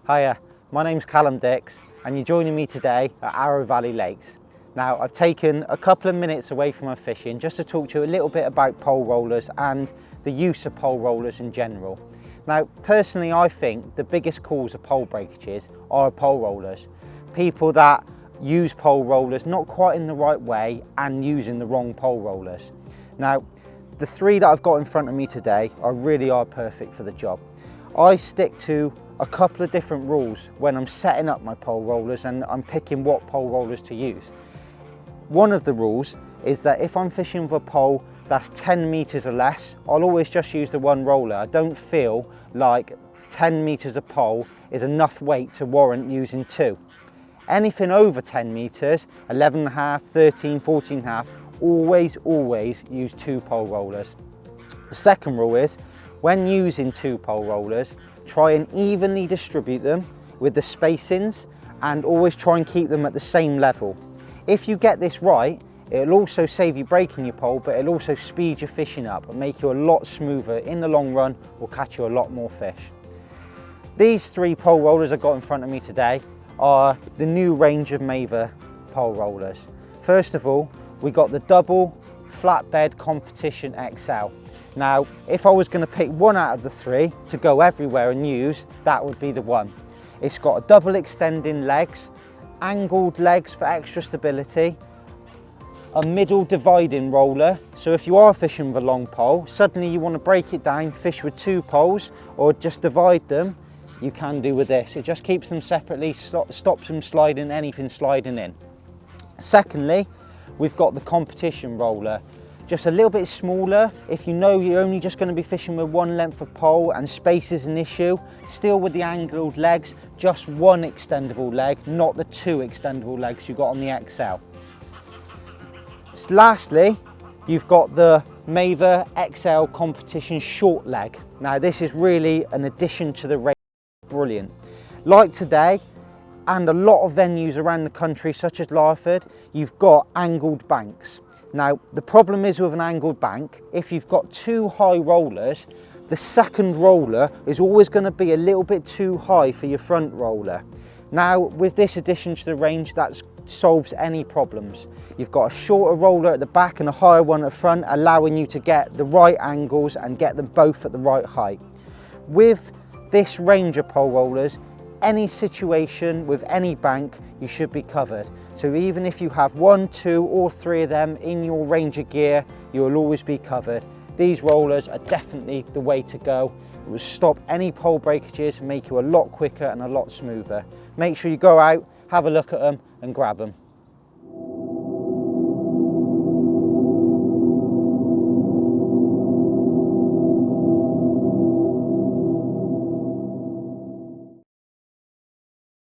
Hiya, my name's Callum and you're joining me today at Arrow Valley Lakes. Now, I've taken a couple of minutes away from my fishing just to talk to you a little bit about pole rollers and the use of pole rollers in general. Now, personally, I think the biggest cause of pole breakages are pole rollers. People that use pole rollers not quite in the right way and using the wrong pole rollers. Now, the three that I've got in front of me today really are perfect for the job. I stick to a couple of different rules when I'm setting up my pole rollers and I'm picking what pole rollers to use. One of the rules is that if I'm fishing with a pole that's 10 meters or less, I'll always just use the one roller. I don't feel like 10 meters of pole is enough weight to warrant using two. Anything over 10 meters, 11.5, 13, 14.5, always use two pole rollers. The second rule is, when using two pole rollers, try and evenly distribute them with the spacings and always try and keep them at the same level. If you get this right, it'll also save you breaking your pole, but it'll also speed your fishing up and make you a lot smoother. In the long run, will catch you a lot more fish. These three pole rollers I've got in front of me today are the new range of Maver pole rollers. First of all, we got the double flatbed competition XL. Now, if I was going to pick one out of the three to go everywhere and use, that would be the one. It's got a double extending legs, angled legs for extra stability, a middle dividing roller, so if you are fishing with a long pole, suddenly you want to break it down, fish with two poles or just divide them, you can do with this. It just keeps them separately, stops them sliding, anything sliding in. Secondly, we've got the competition roller. Just a little bit smaller. If you know you're only just going to be fishing with one length of pole and space is an issue, still with the angled legs, just one extendable leg, not the two extendable legs you got on the XL. Lastly, you've got the Maver XL competition short leg. Now, this is really an addition to the range. Brilliant. Like today, and a lot of venues around the country, such as Larford, you've got angled banks. Now, the problem is with an angled bank, if you've got two high rollers, the second roller is always going to be a little bit too high for your front roller. Now, with this addition to the range, that solves any problems. You've got a shorter roller at the back and a higher one at the front, allowing you to get the right angles and get them both at the right height. With this range of pole rollers, any situation with any bank, you should be covered. So even if you have one, two or three of them in your range of gear, you'll always be covered. These rollers are definitely the way to go. It will stop any pole breakages, make you a lot quicker and a lot smoother. Make sure you go out, have a look at them and grab them.